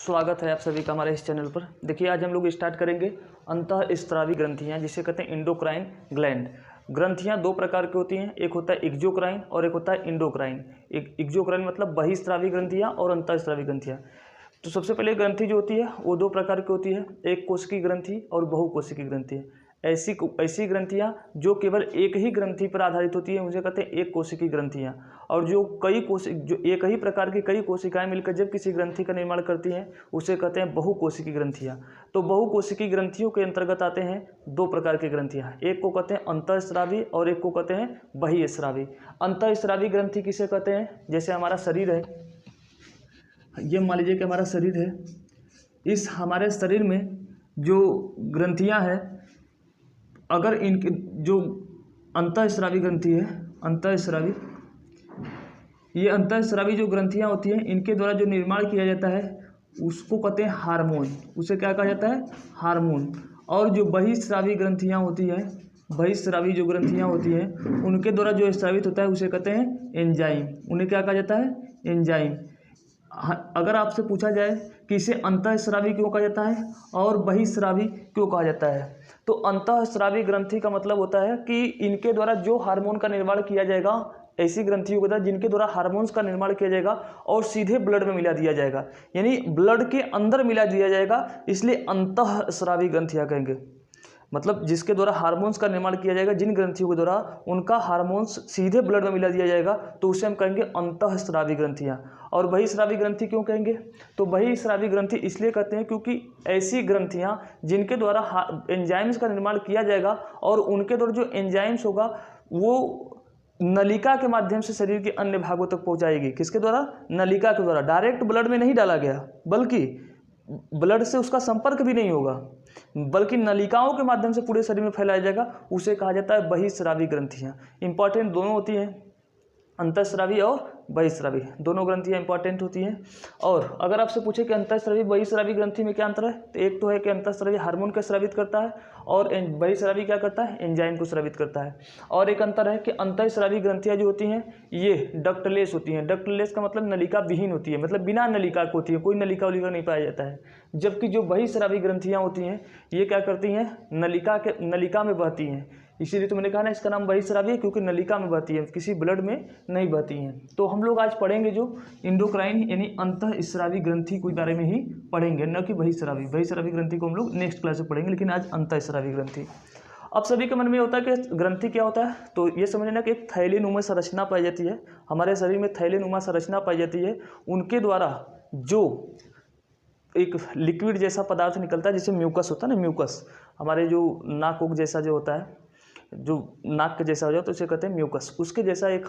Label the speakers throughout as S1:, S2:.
S1: स्वागत है आप सभी का हमारे इस चैनल पर। देखिए आज हम लोग स्टार्ट करेंगे अंतःस्रावी ग्रंथियाँ, जिसे कहते हैं इंडोक्राइन ग्लैंड। ग्रंथियाँ दो प्रकार की होती हैं, एक होता है एक्जोक्राइन और एक होता है इंडोक्राइन। एक एक्जोक्राइन मतलब बहिस्रावी ग्रंथियाँ और अंतःस्रावी ग्रंथियाँ। तो सबसे पहले ग्रंथि जो होती है वो दो प्रकार की होती है, एक कोशिकीय ग्रंथि और बहुकोशिकीय ग्रंथि। ऐसी ग्रंथियाँ जो केवल एक ही ग्रंथि पर आधारित होती है उसे कहते हैं एक कोशिकीय ग्रंथियाँ। और जो एक ही प्रकार की कई कोशिकाएं मिलकर जब किसी ग्रंथि का निर्माण करती हैं उसे कहते हैं बहुकोशिकीय ग्रंथियाँ। तो बहुकोशिकीय ग्रंथियों के अंतर्गत आते हैं दो प्रकार की ग्रंथियाँ, एक को कहते हैं अंतःस्रावी और एक को कहते हैं बहिःस्रावी। अंतःस्रावी ग्रंथि किसे कहते हैं? जैसे हमारा शरीर है, ये मान लीजिए कि हमारा शरीर है, इस हमारे शरीर में जो ग्रंथियां हैं, अगर इनके जो अंतःस्रावी ग्रंथि है, ये अंतःस्रावी जो ग्रंथियां होती हैं इनके द्वारा जो निर्माण किया जाता है उसको कहते हैं हार्मोन। उसे क्या कहा जाता है? हार्मोन। और जो बहिःस्रावी ग्रंथियां होती हैं, बहिःस्रावी जो ग्रंथियां होती हैं उनके द्वारा जो स्रावित होता है उसे कहते हैं एंजाइम। उन्हें क्या कहा जाता है? एंजाइम। अगर आपसे पूछा जाए कि इसे अंतःस्रावी क्यों कहा जाता है और बहिःस्रावी क्यों कहा जाता है, तो अंतःस्रावी ग्रंथि का मतलब होता है कि इनके द्वारा जो हार्मोन का निर्माण किया जाएगा, ऐसी ग्रंथियों के द्वारा जिनके द्वारा हार्मोन्स का निर्माण किया जाएगा और सीधे ब्लड में मिला दिया जाएगा, यानी ब्लड के अंदर मिला दिया जाएगा, इसलिए अंतःस्रावी ग्रंथियां कहेंगे। मतलब जिसके द्वारा हार्मोन्स का निर्माण किया जाएगा, जिन ग्रंथियों के द्वारा उनका हार्मोन्स सीधे ब्लड में मिला दिया जाएगा, तो उसे हम कहेंगे अंतःस्रावी ग्रंथियां। और बहिःस्रावी ग्रंथि क्यों कहेंगे? तो बहिःस्रावी ग्रंथि इसलिए कहते हैं क्योंकि ऐसी ग्रंथियां जिनके द्वारा एंजाइम्स का निर्माण किया जाएगा और उनके द्वारा जो एंजाइम्स होगा वो नलिका के माध्यम से शरीर के अन्य भागों तक पहुंचाएगी। किसके द्वारा? नलिका के द्वारा। डायरेक्ट ब्लड में नहीं डाला गया, बल्कि ब्लड से उसका संपर्क भी नहीं होगा, बल्कि नलिकाओं के माध्यम से पूरे शरीर में फैलाया जाएगा, उसे कहा जाता है बहिःस्रावी ग्रंथियां। इंपॉर्टेंट दोनों होती हैं, अंतःस्रावी और बहिःस्रावी, दोनों ग्रंथियां इंपॉर्टेंट होती हैं। और अगर आपसे पूछे कि अंतःस्रावी बहिःस्रावी ग्रंथि में क्या अंतर है, तो एक तो है कि अंतःस्रावी हार्मोन को स्रावित करता है और बहिःस्रावी क्या करता है? एंजाइम को स्रावित करता है। और एक अंतर है कि अंतःस्रावी ग्रंथियां जो होती हैं ये डक्टलेस होती हैं। डक्टलेस का मतलब नलिका विहीन होती है, मतलब बिना नलिका को होती है, कोई नलिका उलिका नहीं पाया जाता है। जबकि जो बहिःस्रावी ग्रंथियां होती हैं ये क्या करती हैं? नलिका में बहती हैं। इसीलिए तो मैंने कहा ना इसका नाम बहिःस्रावी है, क्योंकि नलिका में बहती है, किसी ब्लड में नहीं बहती हैं। तो हम लोग आज पढ़ेंगे जो इंडोक्राइन यानी अंतःस्रावी ग्रंथि के बारे में ही पढ़ेंगे, न कि बहिःस्रावी। बहिःस्रावी ग्रंथि को हम लोग नेक्स्ट क्लास में पढ़ेंगे, लेकिन आज अंतःस्रावी ग्रंथि। अब सभी के मन में होता है कि ग्रंथि क्या होता है, तो ये समझ लेना कि एक थैलीनुमा संरचना पाई जाती है हमारे शरीर में, थैलीनुमा संरचना पाई जाती है। उनके द्वारा जो एक लिक्विड जैसा पदार्थ निकलता है, जिसे म्यूकस होता है ना, म्यूकस हमारे जो नाक उक जैसा जो होता है, जो नाक के जैसा हो जाए तो उसे कहते हैं म्यूकस। उसके जैसा एक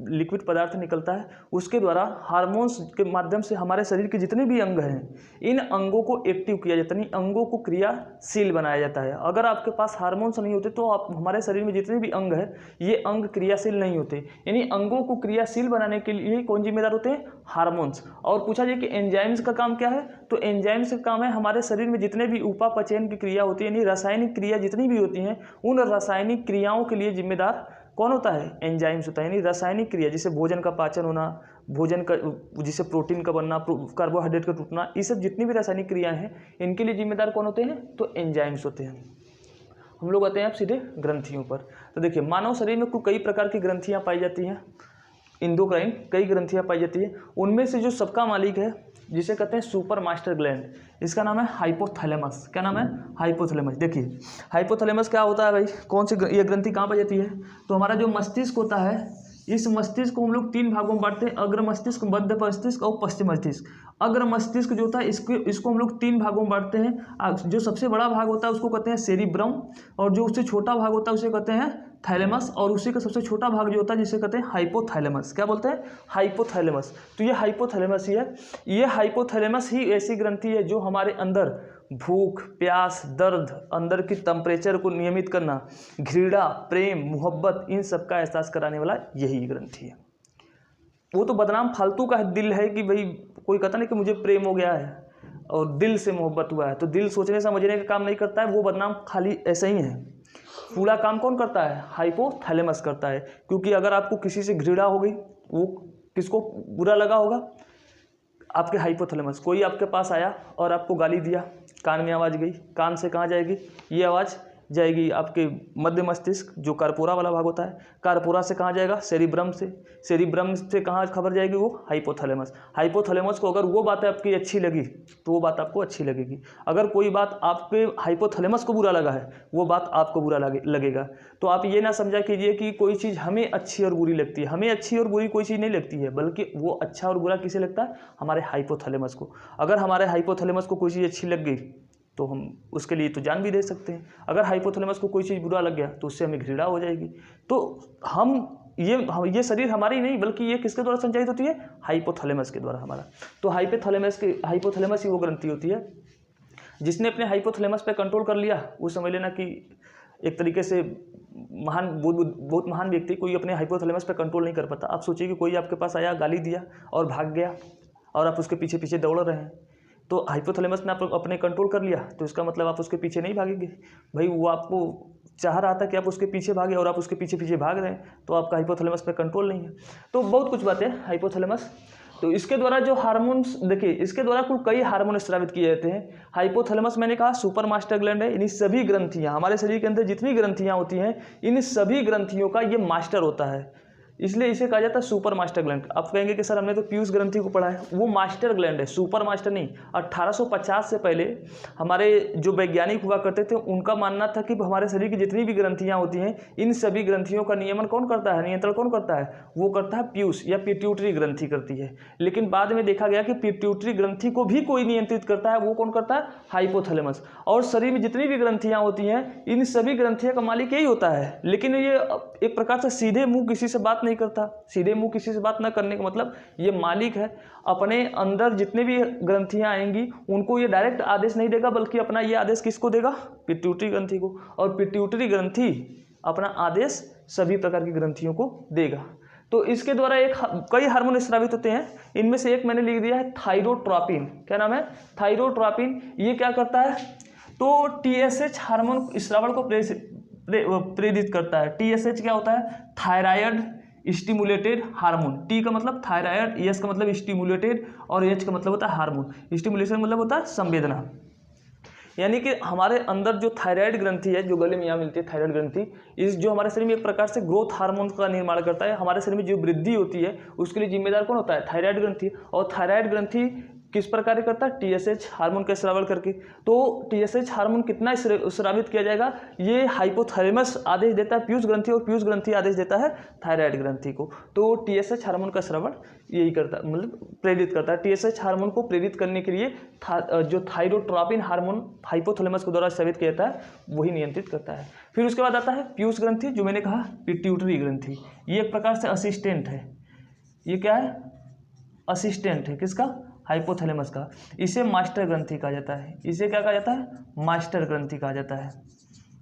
S1: लिक्विड पदार्थ निकलता है, उसके द्वारा हार्मोन्स के माध्यम से हमारे शरीर के जितने भी अंग हैं, इन अंगों को एक्टिव किया जाता है, अंगों को क्रियाशील बनाया जाता है। अगर आपके पास हार्मोन्स नहीं होते तो आप हमारे शरीर में जितने भी अंग हैं ये अंग क्रियाशील नहीं होते। यानी अंगों को क्रियाशील बनाने के लिए कौन जिम्मेदार होते हैं? हार्मोन्स। और पूछा जाए कि एंजाइम्स का काम क्या है, तो एंजाइम्स का काम है हमारे शरीर में जितने भी उपापचयन की क्रिया होती है, यानी रासायनिक क्रिया जितनी भी होती हैं, उन रासायनिक क्रियाओं के लिए जिम्मेदार कौन होता है? एंजाइम्स होता है। यानी रासायनिक क्रिया, जैसे भोजन का पाचन होना, भोजन का जिसे प्रोटीन का बनना, कार्बोहाइड्रेट का टूटना, ये सब जितनी भी रासायनिक क्रियाएं हैं इनके लिए जिम्मेदार कौन होते हैं? तो एंजाइम्स होते हैं। हम लोग आते हैं अब सीधे ग्रंथियों पर। तो देखिए मानव शरीर में कुल कई प्रकार की ग्रंथियां पाई जाती हैं, इंडोक्राइन कई ग्रंथियां पाई जाती है। उनमें से जो सबका मालिक है, जिसे कहते हैं सुपर मास्टर ग्लैंड, इसका नाम है हाइपोथैलेमस। क्या नाम है? हाइपोथैलेमस। देखिए हाइपोथैलेमस क्या होता है भाई, कौन सी ये ग्रंथि कहाँ पाई जाती है? तो हमारा जो मस्तिष्क होता है, इस मस्तिष्क को हम लोग तीन भागों में बांटते हैं, अग्र मस्तिष्क, मध्य मस्तिष्क और पश्चिम मस्तिष्क। अग्र मस्तिष्क जो होता है इसको हम लोग तीन भागों में बांटते हैं। जो सबसे बड़ा भाग होता है उसको कहते हैं सेरिब्रम, और जो उससे छोटा भाग होता है उसे कहते हैं थैलेमस, और उसी का सबसे छोटा भाग जो होता है जिसे कहते हैं हाइपोथैलेमस। क्या बोलते हैं? हाइपोथैलेमस। तो ये हाइपोथैलेमस ही है। ये हाइपोथैलेमस ही ऐसी ग्रंथि है जो हमारे अंदर भूख, प्यास, दर्द, अंदर की टेम्परेचर को नियमित करना, घृणा, प्रेम, मोहब्बत, इन सब का एहसास कराने वाला यही ग्रंथि है। वो तो बदनाम फालतू का दिल है कि भाई कोई कहता नहीं कि मुझे प्रेम हो गया है और दिल से मोहब्बत हुआ है, तो दिल सोचने समझने का काम नहीं करता है, वो बदनाम खाली ऐसा ही है। पूरा काम कौन करता है? हाइपोथैलेमस करता है। क्योंकि अगर आपको किसी से घृणा हो गई, वो किसको बुरा लगा होगा? आपके हाइपोथैलेमस, कोई आपके पास आया और आपको गाली दिया, कान में आवाज़ गई, कान से कहाँ जाएगी ये आवाज़, जाएगी आपके मध्य मस्तिष्क जो कार्पोरा वाला भाग होता है, कार्पोरा से कहाँ जाएगा, सेरिब्रम से, सेरिब्रम से कहाँ खबर जाएगी वो हाइपोथैलेमस, हाइपोथैलेमस को अगर वो बात आपकी अच्छी लगी तो वो बात आपको अच्छी लगेगी, अगर कोई बात आपके हाइपोथैलेमस को बुरा लगा है वो बात आपको बुरा लगेगा। तो आप ये ना समझा कीजिए कि कोई चीज़ हमें अच्छी और बुरी लगती है, हमें अच्छी और बुरी कोई चीज़ नहीं लगती है, बल्कि वो अच्छा और बुरा किसे लगता है, हमारे हाइपोथैलेमस को। अगर हमारे हाइपोथैलेमस को कोई चीज़ अच्छी लग गई तो हम उसके लिए तो जान भी दे सकते हैं, अगर हाइपोथैलेमस को कोई चीज़ बुरा लग गया तो उससे हमें घृणा हो जाएगी। तो हम ये शरीर हमारी नहीं बल्कि ये किसके द्वारा संचालित होती है, हाइपोथैलेमस के द्वारा हमारा। तो हाइपोथैलेमस ही वो ग्रंथि होती है जिसने अपने हाइपोथैलेमस पे कंट्रोल कर लिया, वो समझ लेना कि एक तरीके से बहुत महान व्यक्ति, कोई अपने हाइपोथैलेमस पे कंट्रोल नहीं कर पाता। आप सोचिए कि कोई आपके पास आया, गाली दिया और भाग गया और आप उसके पीछे पीछे दौड़ रहे हैं, तो हाइपोथैलेमस ने आप अपने कंट्रोल कर लिया, तो इसका मतलब आप उसके पीछे नहीं भागेंगे भाई, वो आपको चाह रहा था कि आप उसके पीछे भागे और आप उसके पीछे पीछे भाग रहे हैं, तो आपका हाइपोथैलेमस पे कंट्रोल नहीं है। तो बहुत कुछ बातें हाइपोथैलेमस। तो इसके द्वारा जो हार्मोन्स, देखिए इसके द्वारा कुल कई हार्मोन स्रावित किए जाते हैं। हाइपोथैलेमस मैंने कहा सुपर मास्टर ग्लैंड है, इन सभी ग्रंथियां, हमारे शरीर के अंदर जितनी ग्रंथियां होती हैं इन सभी ग्रंथियों का ये मास्टर होता है, इसलिए इसे कहा जाता है सुपर मास्टर ग्लैंड। आप कहेंगे कि सर हमने तो पीयूष ग्रंथि को पढ़ा है, वो मास्टर ग्लैंड है, सुपर मास्टर नहीं। 1850 से पहले हमारे जो वैज्ञानिक हुआ करते थे उनका मानना था कि हमारे शरीर की जितनी भी ग्रंथियां होती हैं इन सभी ग्रंथियों का नियमन कौन करता है, नियंत्रण कौन करता है, वो करता है पीयूष या पिट्यूटरी ग्रंथि करती है। लेकिन बाद में देखा गया कि पिट्यूटरी ग्रंथि को भी कोई नियंत्रित करता है, वो कौन करता है, हाइपोथैलेमस। और शरीर में जितनी भी ग्रंथियां होती हैं इन सभी ग्रंथियों का मालिक यही होता है, लेकिन ये एक प्रकार से सीधे मुंह किसी से बात नहीं करता। सीधे मुंह किसी से बात ना करने का मतलब ये मालिक है, अपने अंदर जितने भी ग्रंथियां आएंगी उनको ये डायरेक्ट आदेश नहीं देगा, बल्कि अपना ये आदेश किसको देगा, पिट्यूटरी ग्रंथि को, और पिट्यूटरी ग्रंथि अपना आदेश सभी प्रकार की ग्रंथियों को देगा। तो इसके द्वारा कई हार्मोन स्रावित होते हैं, इनमें से एक मैंने लिख दिया है थायरोट्रोपिन। क्या नाम है, थायरोट्रोपिन। ये क्या करता है, तो टीएसएच हार्मोन स्रावण को प्रेरित करता है। टीएसएच क्या होता है, थायराइड स्टिमुलेटेड हार्मोन। टी का मतलब थायराइड, एस का मतलब स्टिमुलेटेड और एच का मतलब होता है हार्मोन। स्टिमुलेशन मतलब होता है संवेदना, यानी कि हमारे अंदर जो थायराइड ग्रंथि है, जो गले में यहाँ मिलती है थायराइड ग्रंथि, इस जो हमारे शरीर में एक प्रकार से ग्रोथ हार्मोन का निर्माण करता है। हमारे शरीर में जो वृद्धि होती है उसके लिए जिम्मेदार कौन होता है, थायराइड ग्रंथि। और थायराइड ग्रंथि किस प्रकार करता है, टीएसएच हार्मोन का स्रावण करके। तो टीएसएच हार्मोन कितना स्रावित किया जाएगा, ये हाइपोथैलेमस आदेश देता है पीयूष ग्रंथि, और पीयूष ग्रंथि आदेश देता है थायराइड ग्रंथि को। तो टीएसएच हार्मोन का स्रावण यही करता है, मतलब प्रेरित करता है। टीएसएच हार्मोन को प्रेरित करने के लिए जो थायरोट्रोपिन हार्मोन हाइपोथैलेमस के द्वारा स्रावित किया जाता है वही नियंत्रित करता है। फिर उसके बाद आता है पीयूष ग्रंथि, जो मैंने कहा पिट्यूटरी ग्रंथि। ये एक प्रकार से असिस्टेंट है, ये क्या है, असिस्टेंट है किसका, हाइपोथैलेमस का। इसे मास्टर ग्रंथि कहा जाता है, इसे क्या कहा जाता है, मास्टर ग्रंथि कहा जाता है,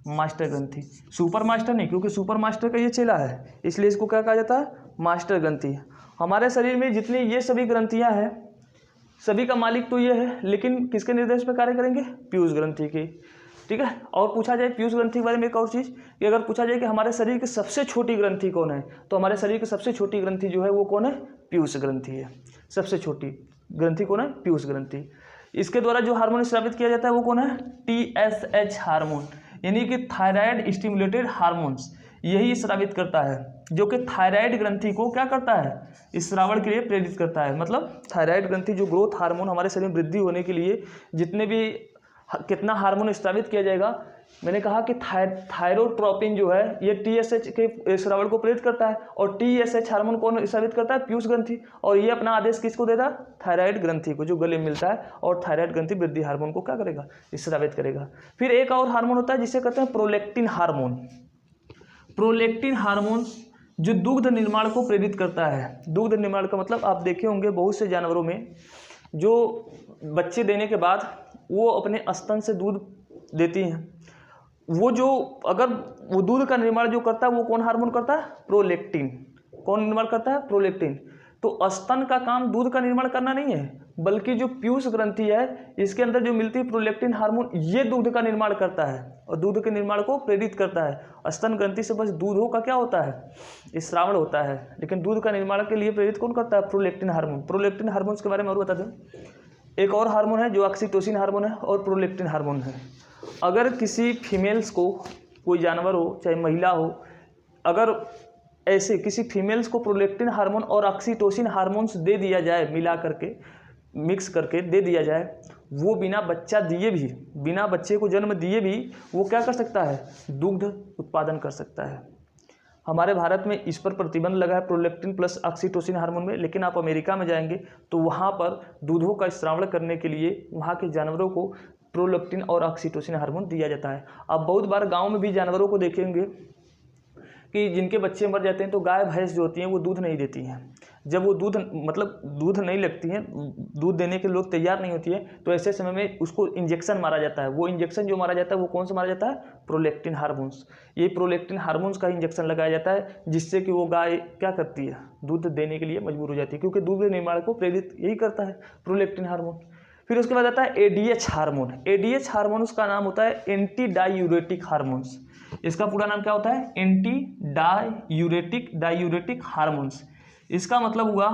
S1: मास्टर ग्रंथि। सुपर मास्टर नहीं, क्योंकि सुपर मास्टर का ये चेला है, इसलिए इसको क्या कहा जाता है, मास्टर ग्रंथि। हमारे शरीर में जितनी ये सभी ग्रंथियां हैं सभी का मालिक तो ये है, लेकिन किसके निर्देश पर कार्य करेंगे, पीयूष ग्रंथि के। ठीक है। और पूछा जाए पीयूष ग्रंथि के बारे में एक और चीज़, कि अगर पूछा जाए कि हमारे शरीर की सबसे छोटी ग्रंथि कौन है, तो हमारे शरीर की सबसे छोटी ग्रंथि जो है वो कौन है, पीयूष ग्रंथि है। सबसे छोटी ग्रंथि कौन है, पीयूष ग्रंथि। इसके द्वारा जो हार्मोन स्रावित किया जाता है वो कौन है, टीएसएच हार्मोन, यानी कि थायराइड स्टिमुलेटेड हार्मोन्स, यही स्रावित करता है, जो कि थायराइड ग्रंथि को क्या करता है, स्रावण के लिए प्रेरित करता है। मतलब थायराइड ग्रंथि जो ग्रोथ हार्मोन हमारे शरीर में वृद्धि होने के लिए जितने भी कितना हार्मोन स्रावित किया जाएगा, मैंने कहा कि थायरोट्रोपिन जो है ये टीएसएच के स्रावण को प्रेरित करता है, और टीएसएच हार्मोन कौन स्रावित करता है, पीयूष ग्रंथि, और ये अपना आदेश किसको देता है, थायराइड ग्रंथि को, जो गले में मिलता है, और थायराइड ग्रंथि वृद्धि हार्मोन को क्या करेगा, स्रावित करेगा। फिर एक और हार्मोन होता है जिसे कहते हैं प्रोलेक्टिन हार्मोन। प्रोलेक्टिन हार्मोन जो दुग्ध निर्माण को प्रेरित करता है। दुग्ध निर्माण का मतलब आप देखे होंगे बहुत से जानवरों में जो बच्चे देने के बाद वो अपने स्तन से दूध देती हैं, वो जो अगर वो दूध का निर्माण जो करता है वो कौन हार्मोन करता है, प्रोलेक्टिन। कौन निर्माण करता है, प्रोलेक्टिन। तो स्तन का काम दूध का निर्माण करना नहीं है, बल्कि जो पीयूष ग्रंथि है इसके अंदर जो मिलती है प्रोलैक्टिन हार्मोन, ये दूध का निर्माण करता है और दूध के निर्माण को प्रेरित करता है। स्तन ग्रंथि से बस दूधों का क्या होता है, स्रावण होता है, लेकिन दूध का निर्माण के लिए प्रेरित कौन करता है, प्रोलैक्टिन हार्मोन। प्रोलैक्टिन हार्मोन्स के बारे में और बता दें, एक और हार्मोन है जो ऑक्सीटोसिन हार्मोन है और प्रोलैक्टिन हार्मोन है। अगर किसी फीमेल्स को, कोई जानवर हो चाहे महिला हो, अगर ऐसे किसी फीमेल्स को प्रोलैक्टिन हार्मोन और ऑक्सीटोसिन हार्मोन्स दे दिया जाए, मिला करके मिक्स करके दे दिया जाए, वो बिना बच्चा दिए भी, बिना बच्चे को जन्म दिए भी वो क्या कर सकता है, दुग्ध उत्पादन कर सकता है। हमारे भारत में इस पर प्रतिबंध लगा है प्रोलैक्टिन प्लस ऑक्सीटोसिन हार्मोन में, लेकिन आप अमेरिका में जाएंगे तो वहाँ पर दूधों का स्रावण करने के लिए वहाँ के जानवरों को प्रोलैक्टिन और ऑक्सीटोसिन हार्मोन दिया जाता है। आप बहुत बार गाँव में भी जानवरों को देखेंगे कि जिनके बच्चे मर जाते हैं तो गाय भैंस जो होती हैं वो दूध नहीं देती हैं। जब वो दूध नहीं लगती हैं, दूध देने के लोग तैयार नहीं होती है, तो ऐसे समय में उसको इंजेक्शन मारा जाता है। वो इंजेक्शन जो मारा जाता है वो कौन सा मारा जाता है, प्रोलैक्टिन हार्मोन्स। ये प्रोलैक्टिन हार्मोन्स का इंजेक्शन लगाया जाता है, जिससे कि वो गाय क्या करती है, दूध देने के लिए मजबूर हो जाती है, क्योंकि दूध निर्माण को प्रेरित यही करता है प्रोलैक्टिन हार्मोन। फिर उसके बाद आता है एडीएच हार्मोन। एडीएच हार्मोन्स का नाम होता है एंटी डायूरेटिक हार्मोन्स। इसका पूरा नाम क्या होता है, एंटी डायूरेटिक हार्मोन्स। इसका मतलब हुआ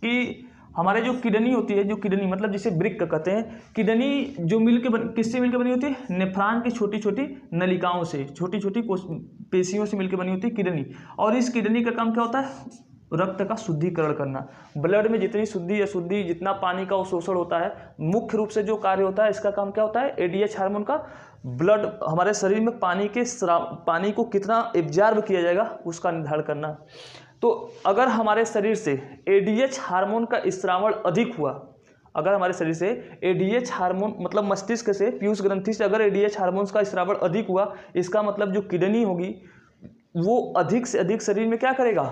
S1: कि हमारे जो किडनी होती है, जो किडनी मतलब जिसे वृक्क कहते हैं, किडनी जो किससे मिलकर बनी होती है, नेफ्रॉन की छोटी छोटी नलिकाओं से, छोटी छोटी पेशियों से मिलकर बनी होती है किडनी। और इस किडनी का काम क्या होता है, रक्त का शुद्धिकरण करना। ब्लड में जितनी शुद्धि अशुद्धि, जितना पानी का अवशोषण होता है, मुख्य रूप से जो कार्य होता है इसका काम क्या होता है, एडीएच हार्मोन का। ब्लड, हमारे शरीर में पानी को कितना एब्जॉर्ब किया जाएगा उसका निर्धारण करना। तो अगर हमारे शरीर से एडीएच हार्मोन का स्रावण अधिक हुआ, अगर हमारे शरीर से एडीएच हार्मोन मतलब मस्तिष्क से, पीयूष ग्रंथि से अगर एडीएच हार्मोन्स का स्रावण अधिक हुआ, इसका मतलब जो किडनी होगी वो अधिक से अधिक शरीर में क्या करेगा,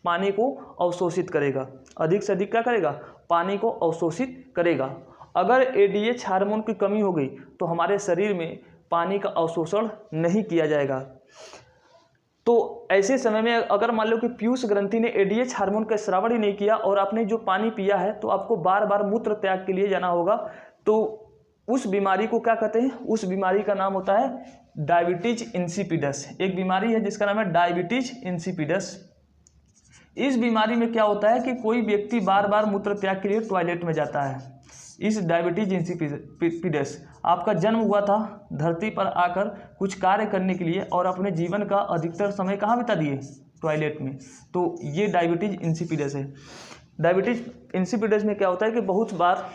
S1: पानी को अवशोषित करेगा। अधिक से अधिक क्या करेगा, पानी को अवशोषित करेगा। अगर एडीएच हार्मोन की कमी हो गई तो हमारे शरीर में पानी का अवशोषण नहीं किया जाएगा। तो ऐसे समय में अगर मान लो कि पीयूष ग्रंथि ने एडीएच हार्मोन का स्रावण ही नहीं किया और आपने जो पानी पिया है, तो आपको बार बार मूत्र त्याग के लिए जाना होगा। तो उस बीमारी को क्या कहते हैं, उस बीमारी का नाम होता है डायबिटीज इंसिपिडस। एक बीमारी है जिसका नाम है डायबिटीज इंसिपिडस। इस बीमारी में क्या होता है कि कोई व्यक्ति बार बार मूत्र त्याग के लिए टॉयलेट में जाता है। इस डायबिटीज इंसिपिडस, आपका जन्म हुआ था धरती पर आकर कुछ कार्य करने के लिए और अपने जीवन का अधिकतर समय कहाँ बिता दिए, टॉयलेट में। तो ये डायबिटीज इंसिपिडस है। डायबिटीज इंसिपिडस में क्या होता है कि बहुत बार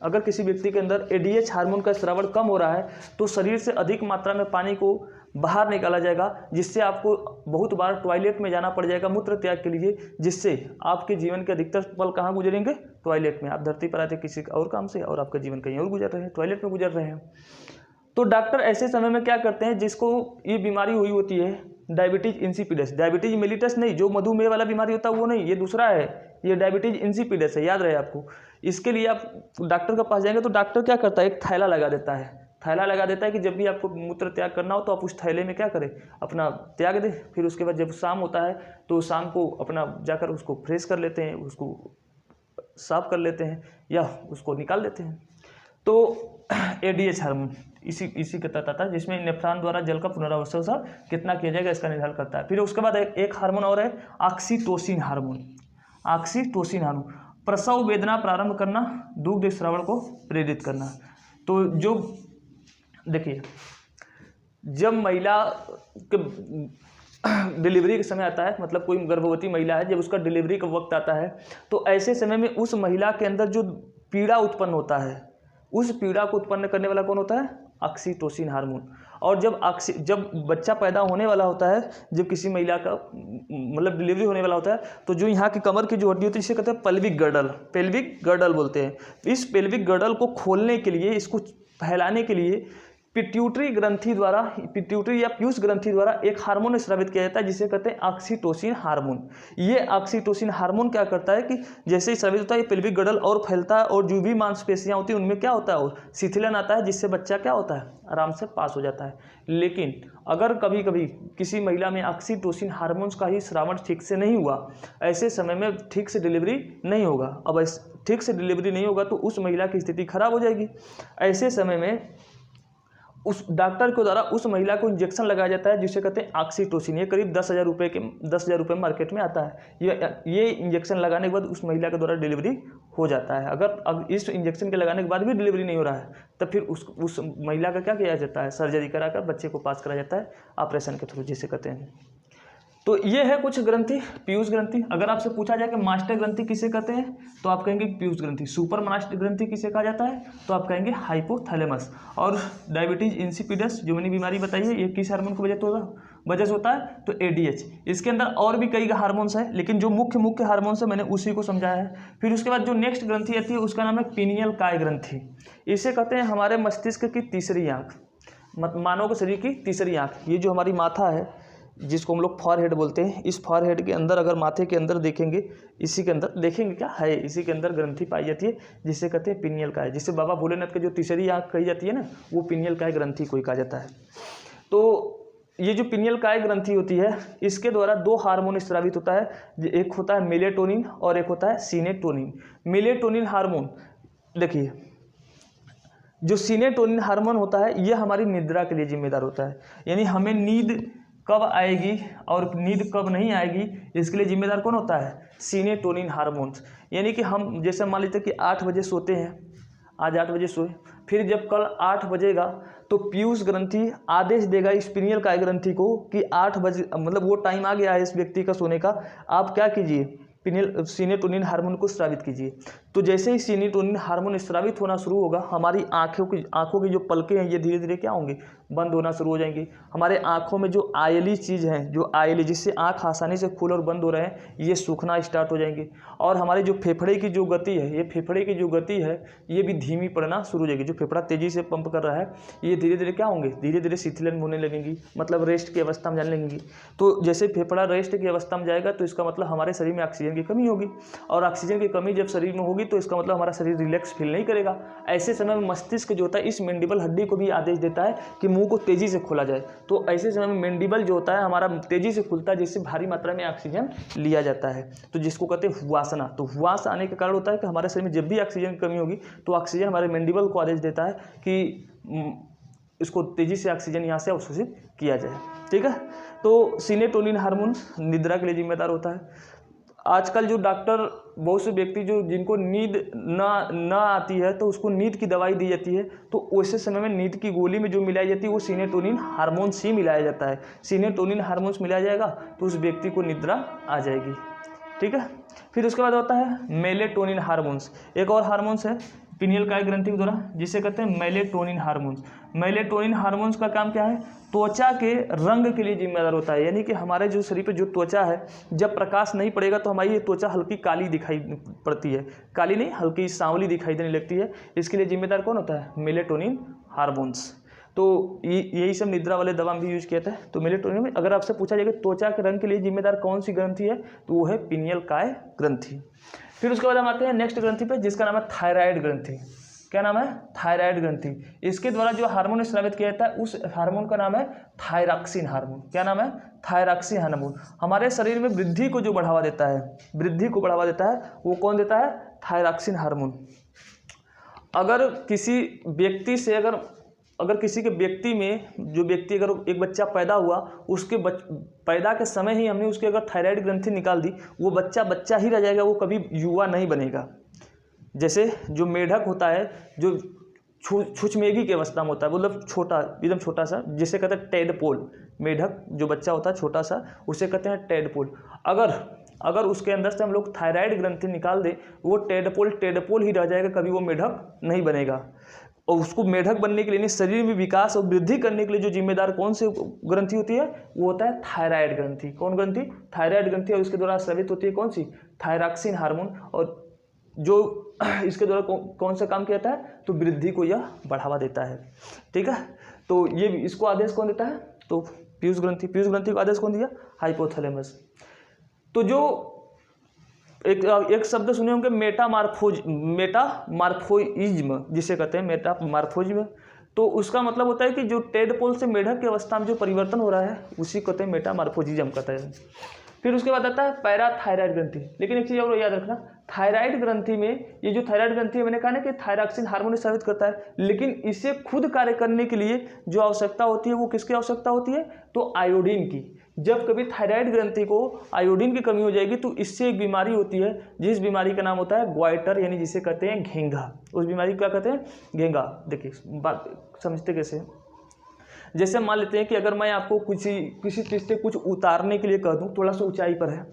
S1: अगर किसी व्यक्ति के अंदर एडीएच हार्मोन का स्रावण कम हो रहा है तो शरीर से अधिक मात्रा में पानी को बाहर निकाला जाएगा, जिससे आपको बहुत बार टॉयलेट में जाना पड़ जाएगा मूत्र त्याग के लिए, जिससे आपके जीवन के अधिकतर पल कहाँ गुजरेंगे, टॉयलेट में। आप धरती पर आते किसी और काम से और आपका जीवन कहीं और गुजर रहे हैं, टॉयलेट में गुजर रहे हैं। तो डॉक्टर ऐसे समय में क्या करते हैं, जिसको ये बीमारी हुई होती है डायबिटीज इंसिपिडस, डायबिटीज मेलिटस नहीं, जो मधुमेह वाला बीमारी होता है वो नहीं, ये दूसरा है, ये डायबिटीज इंसिपिडस है, याद रहे आपको। इसके लिए आप डॉक्टर के पास जाएंगे तो डॉक्टर क्या करता है, एक थैला लगा देता है। थैला लगा देता है कि जब भी आपको मूत्र त्याग करना हो तो आप उस थैले में क्या करें, अपना त्याग दें। फिर उसके बाद जब शाम होता है तो शाम को अपना जाकर उसको फ्रेश कर लेते हैं, उसको साफ कर लेते हैं या उसको निकाल देते हैं। तो एडीएच हार्मोन इसी के तहत आता है, जिसमें नेफ्रॉन द्वारा जल का पुनरावशोषण कितना किया जाएगा इसका निर्धारण करता है। फिर उसके बाद एक हार्मोन और है ऑक्सीटोसिन हार्मोन। ऑक्सीटोसिन हार्मोन प्रसव वेदना प्रारंभ करना, दुग्ध स्रावण को प्रेरित करना। तो जो देखिए, जब महिला के डिलीवरी के समय आता है, मतलब कोई गर्भवती महिला है, जब उसका डिलीवरी का वक्त आता है तो ऐसे समय में उस महिला के अंदर जो पीड़ा उत्पन्न होता है, उस पीड़ा को उत्पन्न करने वाला कौन होता है, ऑक्सीटोसिन हार्मोन। और जब बच्चा पैदा होने वाला होता है, जब किसी महिला का मतलब डिलीवरी होने वाला होता है, तो जो यहाँ की कमर की जो हड्डी होती है इसे कहते हैं पेल्विक गर्डल, पेल्विक गर्डल बोलते हैं। इस पेल्विक गर्डल को खोलने के लिए, इसको फैलाने के लिए पिट्यूटरी ग्रंथि द्वारा, पिट्यूटरी या पीयूष ग्रंथि द्वारा एक हार्मोन स्रावित किया जाता है जिसे कहते हैं ऑक्सीटोसिन हार्मोन। ये ऑक्सीटोसिन हार्मोन क्या करता है कि जैसे ही स्रावित होता है ये पेल्विक गडल और फैलता है और जो भी मांसपेशियां होती हैं उनमें क्या होता है, और शिथिलन आता है, जिससे बच्चा क्या होता है, आराम से पास हो जाता है। लेकिन अगर कभी कभी किसी महिला में ऑक्सीटोसिन हार्मोन्स का ही स्रावण ठीक से नहीं हुआ, ऐसे समय में ठीक से डिलीवरी नहीं होगा। अब ठीक से डिलीवरी नहीं होगा तो उस महिला की स्थिति खराब हो जाएगी। ऐसे समय में उस डॉक्टर के द्वारा उस महिला को इंजेक्शन लगाया जाता है जिसे कहते हैं ऑक्सीटोसिन। ये करीब 10,000 रुपये मार्केट में आता है। ये इंजेक्शन लगाने के बाद उस महिला के द्वारा डिलीवरी हो जाता है। अगर इस इंजेक्शन के लगाने के बाद भी डिलीवरी नहीं हो रहा है तब फिर उस महिला का क्या किया जाता है, सर्जरी कराकर बच्चे को पास कराया जाता है ऑपरेशन के थ्रू, जिसे कहते हैं। तो ये है कुछ ग्रंथि, पीयूष ग्रंथि। अगर आपसे पूछा जाए कि मास्टर ग्रंथि किसे कहते हैं तो आप कहेंगे पीयूष ग्रंथि। सुपर मास्टर ग्रंथि किसे कहा जाता है तो आप कहेंगे हाइपोथैलेमस। और डायबिटीज इंसिपिडस जो मैंने बीमारी बताई है ये किस हार्मोन की वजह से होता है तो ADH। इसके अंदर और भी कई हार्मोन्स हैं लेकिन जो मुख्य हार्मोन्स है मैंने उसी को समझाया है। फिर उसके बाद जो नेक्स्ट ग्रंथि आती है उसका नाम है पीनियल काय ग्रंथि। इसे कहते हैं हमारे मस्तिष्क की तीसरी आँख, मानव के शरीर की तीसरी आँख। ये जो हमारी माथा है जिसको हम लोग फॉरहेड बोलते हैं, इस फॉरहेड के अंदर अगर माथे के अंदर देखेंगे, इसी के अंदर देखेंगे क्या है, इसी के अंदर ग्रंथि पाई जाती है जिसे कहते हैं पिनियल काय। जिससे बाबा भोलेनाथ की जो तीसरी आँख कही जाती है ना, वो पिनियल काय ग्रंथि को ही कहा जाता है। तो ये जो पिनियल काय ग्रंथि होती है इसके द्वारा दो हार्मोन स्रावित होता है, एक होता है मेलेटोनिन और एक होता है सीनेटोनिन। मेलेटोनिन हार्मोन, देखिए जो सीनेटोनिन हार्मोन होता है ये हमारी निद्रा के लिए जिम्मेदार होता है। यानी हमें नींद कब आएगी और नींद कब नहीं आएगी इसके लिए जिम्मेदार कौन होता है, सीनेटोनिन हार्मोन्स। यानी कि हम जैसे मान लीजिए कि 8 बजे सोते हैं, आज 8 बजे सोए, फिर जब कल 8 बजेगा तो पीयूष ग्रंथि आदेश देगा इस पिनियल काय ग्रंथि को कि 8 बजे मतलब वो टाइम आ गया है इस व्यक्ति का सोने का, आप क्या कीजिए, सीनेटोनिन हार्मोन को स्रावित कीजिए। तो जैसे ही सीनेटोनिन हार्मोन स्रावित होना शुरू होगा हमारी आँखों की जो पलकें हैं ये धीरे धीरे क्या होंगी, बंद होना शुरू हो जाएंगी। हमारे आँखों में जो आयली चीज़ हैं, जो आयली जिससे आँख आसानी से खुल और बंद हो रहे हैं, ये सूखना स्टार्ट हो जाएंगी। और हमारे जो फेफड़े की जो गति है, ये फेफड़े की जो गति है ये भी धीमी पड़ना शुरू हो जाएगी। जो फेफड़ा तेज़ी से पंप कर रहा है ये धीरे धीरे क्या होंगे, धीरे धीरे शिथिलन होने लगेंगी, मतलब रेस्ट की अवस्था में जाने लगेंगी। तो जैसे फेफड़ा रेस्ट की अवस्था में जाएगा तो इसका मतलब हमारे शरीर में ऑक्सीजन की कमी होगी, और ऑक्सीजन की कमी जब शरीर में होगी तो इसका मतलब हमारा शरीर रिलैक्स फील नहीं करेगा। ऐसे समय में मस्तिष्क जो होता है इस मैंडिबल हड्डी को भी आदेश देता है कि मुंह को तेजी से खोला जाए। तो ऐसे समय में मैंडिबल जो होता है हमारा तेजी से खुलता है जिससे भारी मात्रा में ऑक्सीजन लिया जाता है, तो जिसको कहते हैं हुआसना। तो हुआस आने के कारण होता है कि हमारे शरीर में जब भी ऑक्सीजन की कमी होगी तो ऑक्सीजन हमारे मैंडिबल को आदेश देता है कि इसको तेजी से ऑक्सीजन यहाँ से अवशोषित किया जाए। ठीक है, तो सीनेटोनिन हार्मोन निद्रा के लिए जिम्मेदार होता है। आजकल जो डॉक्टर, बहुत से व्यक्ति जो जिनको नींद ना आती है तो उसको नींद की दवाई दी जाती है, तो वैसे समय में नींद की गोली में जो मिलाई जाती है वो सीनेटोनिन हार्मोन्स ही मिलाया जाता है। सीनेटोनिन हार्मोन्स मिलाया जाएगा तो उस व्यक्ति को निद्रा आ जाएगी। ठीक है, फिर उसके बाद होता है मेलेटोनिन हार्मोन्स। एक और हार्मोन्स है पिनियल काय ग्रंथि के द्वारा जिसे कहते हैं मेलेटोनिन हार्मोन्स। मेलेटोनिन हार्मोन्स का काम क्या है, त्वचा के रंग के लिए जिम्मेदार होता है। यानी कि हमारे जो शरीर पे जो त्वचा है, जब प्रकाश नहीं पड़ेगा तो हमारी ये त्वचा हल्की काली दिखाई पड़ती है, काली नहीं हल्की सांवली दिखाई देने लगती है। इसके लिए जिम्मेदार कौन होता है, मेलेटोनिन हार्मोन्स। तो यही सब निद्रा वाले दवा में भी यूज किया था। तो मेलेटोनिन में अगर आपसे पूछा जाएगा त्वचा के रंग के लिए जिम्मेदार कौन सी ग्रंथि है तो वो है पिनियल काय ग्रंथि। फिर उसके बाद हम आते हैं नेक्स्ट ग्रंथि पे जिसका नाम है थायराइड ग्रंथि। क्या नाम है, थायराइड ग्रंथि। इसके द्वारा जो हार्मोन स्रावित किया जाता है उस हार्मोन का नाम है थायरॉक्सिन हार्मोन। क्या नाम है, थायरॉक्सिन हार्मोन। हमारे शरीर में वृद्धि को जो बढ़ावा देता है, वृद्धि को बढ़ावा देता है वो कौन देता है, थायरॉक्सिन हार्मोन। अगर किसी व्यक्ति से अगर किसी के व्यक्ति में जो व्यक्ति अगर एक बच्चा पैदा हुआ उसके पैदा के समय ही हमने उसके अगर थायराइड ग्रंथि निकाल दी, वो बच्चा ही रह जाएगा, वो कभी युवा नहीं बनेगा। जैसे जो मेढक होता है जो छुचमेगी की अवस्था में होता है, मतलब छोटा, एकदम छोटा सा, जिसे कहते हैं टेडपोल। मेढक जो बच्चा होता है छोटा सा उसे कहते हैं टेडपोल। अगर उसके अंदर से हम लोग थायराइड ग्रंथि निकाल दें वो टेडपोल ही रह जाएगा, कभी वो मेढक नहीं बनेगा। और उसको मेढक बनने के लिए, शरीर में विकास और वृद्धि करने के लिए जो जिम्मेदार कौन सी ग्रंथि होती है वो होता है थायराइड ग्रंथि। कौन ग्रंथि, थायराइड ग्रंथि। और उसके द्वारा स्रावित होती है कौन सी, थायरॉक्सिन हार्मोन। और जो इसके द्वारा कौन सा काम किया जाता है, तो वृद्धि को यह बढ़ावा देता है। ठीक है, तो ये इसको आदेश कौन देता है, तो पीयूष ग्रंथि। पीयूष ग्रंथि को आदेश कौन दिया, हाइपोथैलेमस। तो जो एक शब्द सुने होंगे मेटामार्फोइज्म, जिसे कहते हैं मेटामार्फोइज्म। तो उसका मतलब होता है कि जो टेडपोल से मेढक की अवस्था में जो परिवर्तन हो रहा है उसी को कहते हैं मेटामार्फोइज्म कहते हैं। फिर उसके बाद आता है पैराथायराइड ग्रंथि। लेकिन एक चीज़ और याद रखना, थायराइड ग्रंथि में, ये जो थायराइड ग्रंथि है मैंने कहा ना कि थायरॉक्सिन हार्मोन स्रावित करता है, लेकिन इसे खुद कार्य करने के लिए जो आवश्यकता होती है वो किसकी आवश्यकता होती है, तो आयोडीन की। जब कभी थायराइड ग्रंथि को आयोडीन की कमी हो जाएगी तो इससे एक बीमारी होती है जिस बीमारी का नाम होता है ग्वाइटर, यानी जिसे कहते हैं घेंघा। उस बीमारी को क्या कहते हैं, घेंघा। देखिए बात समझते कैसे, जैसे मान लेते हैं कि अगर मैं आपको किसी चीज़ से कुछ उतारने के लिए कह दूं, थोड़ा सा ऊंचाई पर है,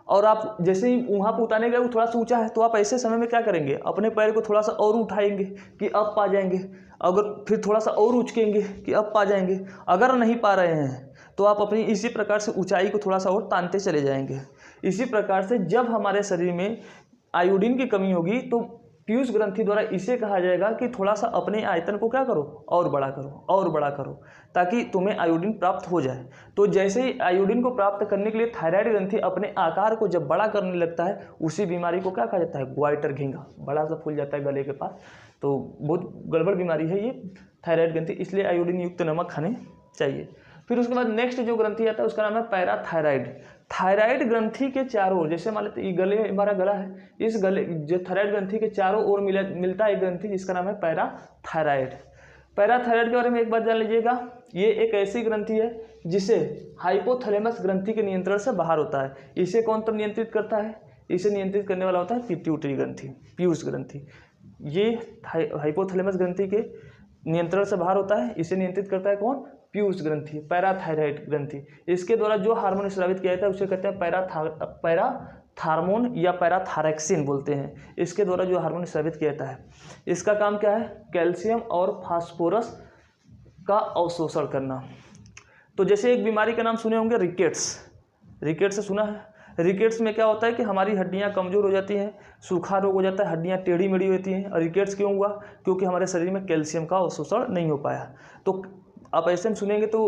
S1: और आप जैसे ही वहाँ पर उतारने गए वो थोड़ा सा ऊंचा है, तो आप ऐसे समय में क्या करेंगे, अपने पैर को थोड़ा सा और उठाएंगे कि अब पा जाएंगे, अगर फिर थोड़ा सा और उचकेंगे कि अब पा जाएंगे। अगर नहीं पा रहे हैं तो आप अपनी इसी प्रकार से ऊंचाई को थोड़ा सा और तानते चले जाएंगे। इसी प्रकार से जब हमारे शरीर में आयोडीन की कमी होगी तो पीयूष ग्रंथि द्वारा इसे कहा जाएगा कि थोड़ा सा अपने आयतन को क्या करो, और बड़ा करो, और बड़ा करो, ताकि तुम्हें आयोडीन प्राप्त हो जाए। तो जैसे ही आयोडीन को प्राप्त करने के लिए थायराइड ग्रंथि अपने आकार को जब बड़ा करने लगता है, उसी बीमारी को क्या कहा जाता है, ग्वाइटर घेंघा। बड़ा सा फूल जाता है गले के पास, तो बहुत गड़बड़ बीमारी है ये थायराइड ग्रंथि, इसलिए आयोडीन युक्त नमक खाने चाहिए। फिर उसके बाद नेक्स्ट जो ग्रंथि आता है उसका नाम है पैराथायराइड। थायराइड ग्रंथि के चारों ओर, जैसे मान लेते ये गले, हमारा गला है, इस गले जो थायराइड ग्रंथि के चारों ओर मिलता है एक ग्रंथि जिसका नाम है पैराथायराइड। पैराथायराइड के बारे में एक बात जान लीजिएगा, ये एक ऐसी ग्रंथि है जिसे हाइपोथैलेमस ग्रंथि के नियंत्रण से बाहर होता है। इसे कौन तब नियंत्रित करता है, इसे नियंत्रित करने वाला होता है पिट्यूटरी ग्रंथि, पीयूष ग्रंथि। ये हाइपोथैलेमस ग्रंथि के नियंत्रण से बाहर होता है, इसे नियंत्रित करता है कौन, पीयूष ग्रंथि, पैराथायराइड ग्रंथि। इसके द्वारा जो हार्मोन स्रावित किया जाता है उसे कहते हैं पैराथार्मोन या पैराथायरॉक्सिन बोलते हैं। इसके द्वारा जो हार्मोन स्रावित किया जाता है, इसका काम क्या है, कैल्शियम और फास्फोरस का अवशोषण करना। तो जैसे एक बीमारी का नाम सुने होंगे, रिकेट्स। रिकेट्स से सुना है, रिकेट्स में क्या होता है कि हमारी हड्डियां कमज़ोर हो जाती हैं, सूखा रोग हो जाता है, हड्डियां टेढ़ी मेढ़ी होती हैं। और रिकेट्स क्यों हुआ, क्योंकि हमारे शरीर में कैल्शियम का अवशोषण नहीं हो पाया। तो आप ऐसे में सुनेंगे तो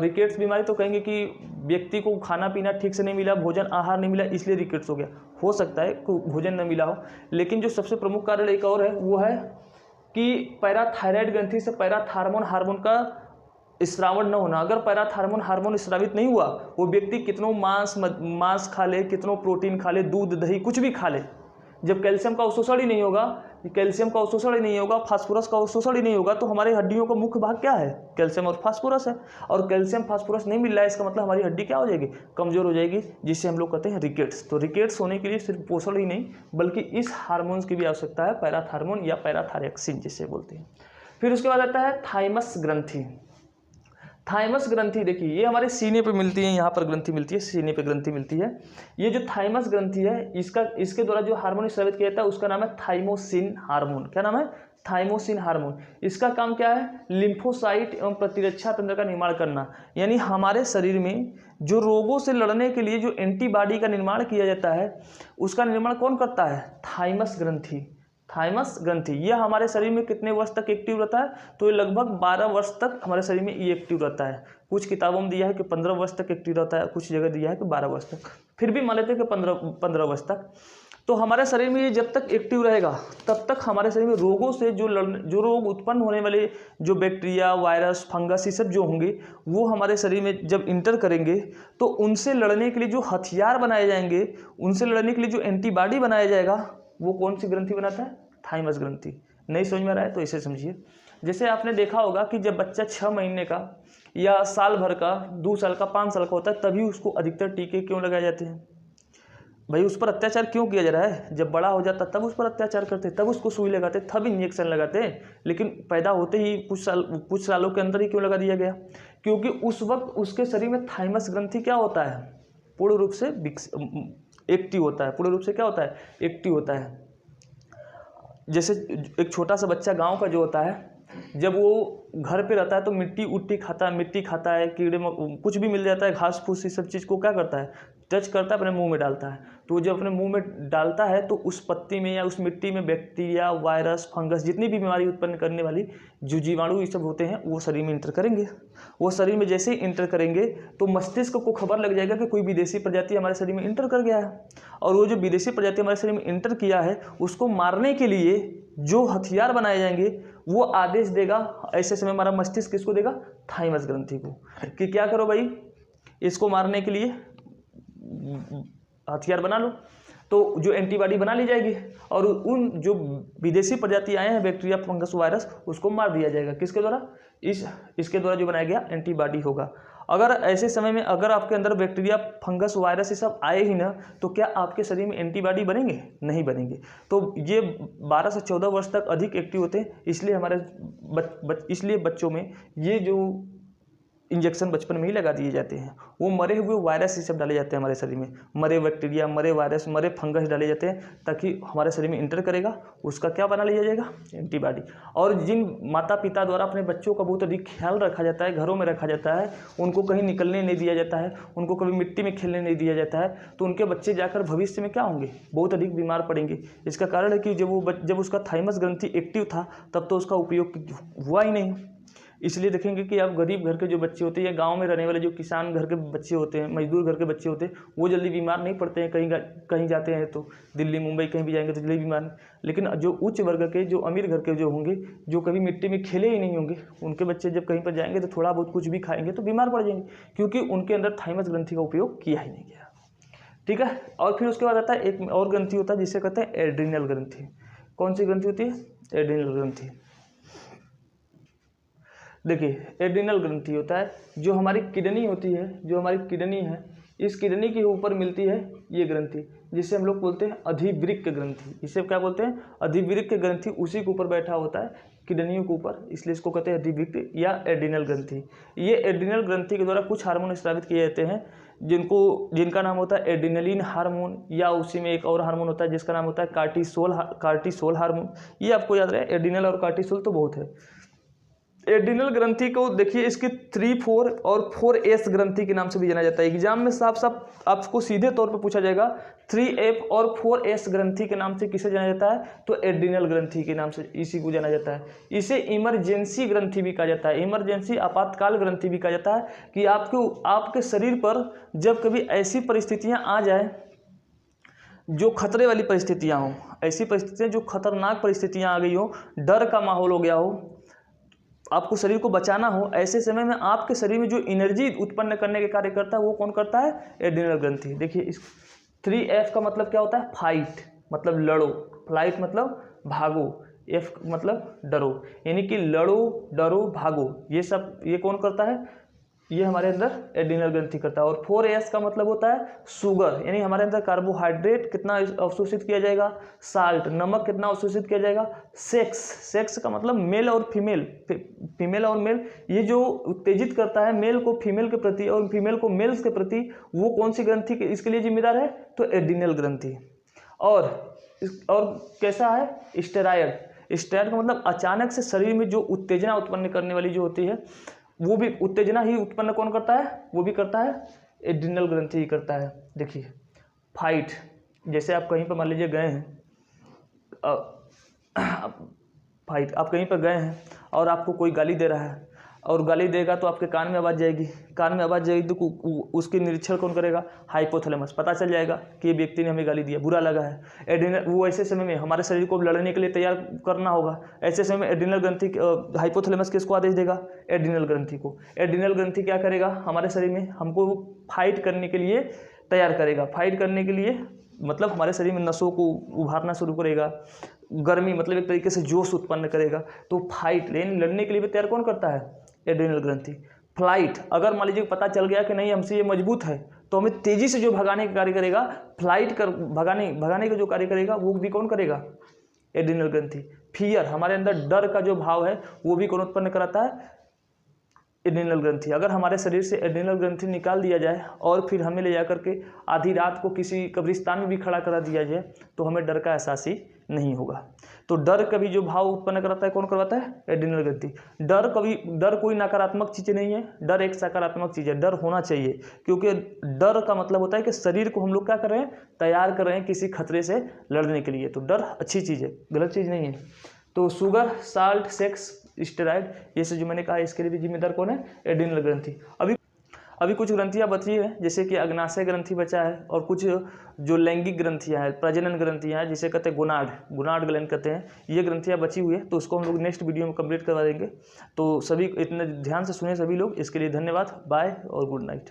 S1: रिकेट्स बीमारी तो कहेंगे कि व्यक्ति को खाना पीना ठीक से नहीं मिला, भोजन आहार नहीं मिला, इसलिए रिकेट्स हो गया। हो सकता है कि भोजन न मिला हो, लेकिन जो सबसे प्रमुख कारण एक और है, वो है कि पैराथायराइड ग्रंथि से पैराथार्मोन हार्मोन का स्रावण न होना। अगर पैराथार्मोन हार्मोन स्रावित नहीं हुआ, वो व्यक्ति कितनों मांस खा ले, कितनों प्रोटीन खा ले, दूध दही कुछ भी खा ले, जब कैल्शियम का अवशोषण ही नहीं होगा, फास्फोरस का अवशोषण ही नहीं होगा, तो हमारी हड्डियों का मुख्य भाग क्या है, कैल्शियम और फास्फोरस है। और कैल्शियम फास्फोरस नहीं मिल रहा है, इसका मतलब हमारी हड्डी क्या हो जाएगी, कमजोर हो जाएगी, जिससे हम लोग कहते हैं रिकेट्स। तो रिकेट्स होने के लिए सिर्फ पोषण ही नहीं बल्कि इस हार्मोन्स की भी आवश्यकता है, पैराथार्मोन या पैराथायरॉक्सिन जिसे बोलते हैं। फिर उसके बाद आता है थाइमस ग्रंथि। थाइमस ग्रंथि देखिए, ये हमारे सीने पे मिलती है, यहाँ पर ग्रंथि मिलती है, सीने पे ग्रंथि मिलती है। ये जो थाइमस ग्रंथि है, इसके द्वारा जो हार्मोन स्रावित किया जाता है उसका नाम है थाइमोसिन हार्मोन। क्या नाम है, थाइमोसिन हार्मोन। इसका काम क्या है, लिम्फोसाइट एवं प्रतिरक्षा तंत्र का निर्माण करना। यानी हमारे शरीर में जो रोगों से लड़ने के लिए जो एंटीबॉडी का निर्माण किया जाता है, उसका निर्माण कौन करता है, थाइमस ग्रंथि। थाइमस ग्रंथि यह हमारे शरीर में कितने वर्ष तक एक्टिव रहता है, तो ये लगभग 12 वर्ष तक हमारे शरीर में ये एक्टिव रहता है। कुछ किताबों में दिया है कि 15 वर्ष तक एक्टिव रहता है, कुछ जगह दिया है कि 12 वर्ष तक, फिर भी मान लेते हैं कि 15 वर्ष तक। तो हमारे शरीर में ये जब तक एक्टिव रहेगा तब तक हमारे शरीर में रोगों से जो रोग उत्पन्न होने वाले जो बैक्टीरिया, वायरस, फंगस, ये सब जो होंगे, वो हमारे शरीर में जब इंटर करेंगे तो उनसे लड़ने के लिए जो हथियार बनाए जाएंगे, उनसे लड़ने के लिए जो एंटीबॉडी बनाया जाएगा, वो कौन सी ग्रंथि बनाता है, थाइमस ग्रंथि। नहीं समझ में आ रहा है तो इसे समझिए। जैसे आपने देखा होगा कि जब बच्चा 6 महीने का या साल भर का, 2 साल का, 5 साल का होता है, तभी उसको अधिकतर टीके क्यों लगाए जाते हैं, भाई उस पर अत्याचार क्यों किया जा रहा है। जब बड़ा हो जाता तब उस पर अत्याचार करते, तब उसको सुई लगाते, तब इंजेक्शन लगाते, लेकिन पैदा होते ही कुछ सालों के अंदर ही क्यों लगा दिया गया, क्योंकि उस वक्त उसके शरीर में थाइमस ग्रंथि क्या होता है, पूर्ण रूप से एक्टिव होता है। पूर्ण रूप से क्या होता है, एक्टिव होता है। जैसे एक छोटा सा बच्चा गांव का जो होता है, जब वो घर पे रहता है तो मिट्टी खाता है, कीड़े कुछ भी मिल जाता है, घास फूस, ये सब चीज़ को क्या करता है, टच करता है, अपने मुंह में डालता है। तो जब अपने मुंह में डालता है तो उस पत्ती में या उस मिट्टी में बैक्टीरिया, वायरस, फंगस, जितनी भी बीमारी उत्पन्न करने वाली जो जीवाणु ये सब होते हैं वो शरीर में इंटर करेंगे। वो शरीर में जैसे ही इंटर करेंगे तो मस्तिष्क को खबर लग जाएगा कि कोई विदेशी प्रजाति हमारे शरीर में इंटर कर गया है। और वो जो विदेशी प्रजाति हमारे शरीर में इंटर किया है उसको मारने के लिए जो हथियार बनाए जाएंगे वो आदेश देगा। ऐसे समय हमारा मस्तिष्क किसको देगा? थाइमस ग्रंथि को, कि क्या करो भाई, इसको मारने के लिए हथियार बना लो। तो जो एंटीबॉडी बना ली जाएगी और उन जो विदेशी प्रजाति आए हैं, बैक्टीरिया, फंगस, वायरस, उसको मार दिया जाएगा। किसके द्वारा? इसके द्वारा जो बनाया गया एंटीबॉडी होगा। अगर ऐसे समय में अगर आपके अंदर बैक्टीरिया, फंगस, वायरस ये सब आए ही ना, तो क्या आपके शरीर में एंटीबॉडी बनेंगे? नहीं बनेंगे। तो ये 12 से 14 वर्ष तक अधिक एक्टिव होते हैं। इसलिए हमारे इसलिए बच्चों में ये जो इंजेक्शन बचपन में ही लगा दिए जाते हैं। वो मरे हुए वायरस ये सब डाले जाते हैं हमारे शरीर में, मरे बैक्टीरिया, मरे वायरस, मरे फंगस डाले जाते हैं ताकि हमारे शरीर में इंटर करेगा, उसका क्या बना लिया जाएगा? एंटीबॉडी। और जिन माता पिता द्वारा अपने बच्चों का बहुत अधिक ख्याल रखा जाता है, घरों में रखा जाता है, उनको कहीं निकलने नहीं दिया जाता है, उनको कभी मिट्टी में खेलने नहीं दिया जाता है, तो उनके बच्चे जाकर भविष्य में क्या होंगे? बहुत अधिक बीमार पड़ेंगे। इसका कारण है कि जब उसका थाइमस ग्रंथि एक्टिव था तब तो उसका उपयोग हुआ ही नहीं। इसलिए देखेंगे कि आप गरीब घर के जो बच्चे होते हैं या गांव में रहने वाले जो किसान घर के बच्चे होते हैं, मजदूर घर के बच्चे होते हैं, वो जल्दी बीमार नहीं पड़ते हैं। कहीं जाते हैं तो दिल्ली, मुंबई कहीं भी जाएंगे तो जल्दी बीमार। लेकिन जो उच्च वर्ग के, जो अमीर घर के जो होंगे, जो कभी मिट्टी में खेले ही नहीं होंगे, उनके बच्चे जब कहीं पर जाएंगे तो थोड़ा बहुत कुछ भी खाएंगे तो बीमार पड़ जाएंगे, क्योंकि उनके अंदर थाइमस ग्रंथि का उपयोग किया ही नहीं गया। ठीक है। और फिर उसके बाद आता है एक और ग्रंथि होता है जिसे कहते हैं एड्रिनल ग्रंथि। कौन सी ग्रंथि होती है? एड्रिनल ग्रंथि। देखिए, एड्रिनल ग्रंथि होता है जो हमारी किडनी होती है, जो हमारी किडनी है, इस किडनी के ऊपर मिलती है ये ग्रंथि, जिसे हम लोग बोलते हैं अधिवृक्क ग्रंथि। इसे क्या बोलते हैं? अधिवृक्क ग्रंथि। उसी के ऊपर बैठा होता है, किडनियों के ऊपर, इसलिए इसको कहते हैं अधिवृक्क या एड्रिनल ग्रंथि। ये एड्रिनल ग्रंथि के द्वारा कुछ हार्मोन स्रावित किए जाते हैं जिनका नाम होता है एड्रिनलिन हार्मोन, या उसी में एक और हार्मोन होता है जिसका नाम होता है कार्टिसोल हार्मोन। ये आपको याद रहे, एड्रिनल और कार्टिसोल तो बहुत है। एड्रिनल ग्रंथि को देखिए, इसकी 3-4 और 4S ग्रंथि के नाम से भी जाना जाता है। एग्जाम में साफ साफ आपको सीधे तौर पर पूछा जाएगा 3F और 4S ग्रंथि के नाम से किसे जाना जाता है? तो एड्रिनल ग्रंथि के नाम से इसी को जाना जाता है। इसे इमरजेंसी ग्रंथि भी कहा जाता है, इमरजेंसी आपातकाल ग्रंथि भी कहा जाता है, कि आपके शरीर पर जब कभी ऐसी परिस्थितियाँ आ जाए जो खतरे वाली परिस्थितियाँ हों, ऐसी परिस्थितियाँ जो खतरनाक परिस्थितियाँ आ गई हो, डर का माहौल हो गया हो, आपको शरीर को बचाना हो, ऐसे समय में आपके शरीर में जो एनर्जी उत्पन्न करने के कार्य करता है वो कौन करता है? एड्रिनल ग्रंथि। देखिए, इस 3F का मतलब क्या होता है? फाइट मतलब लड़ो, फ्लाइट मतलब भागो, F मतलब डरो, यानी कि लड़ो, डरो, भागो। ये कौन करता है? ये हमारे अंदर एड्रिनल ग्रंथि करता है। और 4S का मतलब होता है शुगर, यानी हमारे अंदर कार्बोहाइड्रेट कितना अवशोषित किया जाएगा, साल्ट, नमक कितना अवशोषित किया जाएगा, सेक्स का मतलब मेल और फीमेल और मेल, ये जो उत्तेजित करता है मेल को फीमेल के प्रति और फीमेल को मेल्स के प्रति, वो कौन सी ग्रंथि इसके लिए जिम्मेदार है? तो एड्रिनल ग्रंथि। और कैसा है? स्टेरॉयड का मतलब अचानक से शरीर में जो उत्तेजना उत्पन्न करने वाली जो होती है, वो भी उत्तेजना ही उत्पन्न कौन करता है? वो भी करता है एड्रिनल ग्रंथि ही करता है। देखिए, फाइट, जैसे आप कहीं पर मान लीजिए गए हैं, फाइट, आप कहीं पर गए हैं और आपको कोई गाली दे रहा है, और गाली देगा तो आपके कान में आवाज़ जाएगी, तो उसके निरीक्षण कौन करेगा? हाइपोथैलेमस। पता चल जाएगा कि ये व्यक्ति ने हमें गाली दिया, बुरा लगा है। एड्रिनल, वो ऐसे समय में हमारे शरीर को लड़ने के लिए तैयार करना होगा, ऐसे समय में एड्रिनल ग्रंथि, हाइपोथैलेमस किसको आदेश देगा? एड्रिनल ग्रंथि को। एड्रिनल ग्रंथि क्या करेगा? हमारे शरीर में हमको फाइट करने के लिए तैयार करेगा। फाइट करने के लिए मतलब हमारे शरीर में नसों को उभारना शुरू करेगा, गर्मी मतलब एक तरीके से जोश उत्पन्न करेगा। तो फाइट लड़ने के लिए भी तैयार कौन करता है? एड्रिनल ग्रंथि। फ्लाइट, अगर मान लीजिए पता चल गया कि नहीं हमसे ये मजबूत है, तो हमें तेजी से जो भगाने का कार्य करेगा, भगाने का जो कार्य करेगा वो भी कौन करेगा? एड्रिनल ग्रंथि। फियर, हमारे अंदर डर का जो भाव है वो भी कौन उत्पन्न कराता है? एड्रिनल ग्रंथि। अगर हमारे शरीर से एड्रिनल ग्रंथि निकाल दिया जाए और फिर हमें ले जा करके आधी रात को किसी कब्रिस्तान में भी खड़ा करा दिया जाए तो हमें डर का एहसास ही नहीं होगा। तो डर कभी जो भाव उत्पन्न कराता है, कौन करवाता है? एड्रिनल ग्रंथि। डर कोई नकारात्मक चीज़ नहीं है, डर एक सकारात्मक चीज़ है। डर होना चाहिए, क्योंकि डर का मतलब होता है कि शरीर को हम लोग क्या कर रहे हैं? तैयार कर रहे हैं किसी खतरे से लड़ने के लिए। तो डर अच्छी चीज़ है, गलत चीज़ नहीं है। तो शुगर, साल्ट, सेक्स, स्टेरॉइड, ये सब जो मैंने कहा, इसके लिए भी जिम्मेदार कौन है? एड्रिनल ग्रंथि। अभी कुछ ग्रंथियाँ बची हैं, जैसे कि अग्नाशय ग्रंथि बचा है, और कुछ जो लैंगिक ग्रंथियाँ हैं, प्रजनन ग्रंथियाँ हैं, जिसे कहते हैं गुनाड ग्लैंड कहते हैं, ये ग्रंथियाँ बची हुई है। तो उसको हम लोग नेक्स्ट वीडियो में कंप्लीट करवा देंगे। तो सभी इतने ध्यान से सुने सभी लोग, इसके लिए धन्यवाद। बाय और गुड नाइट।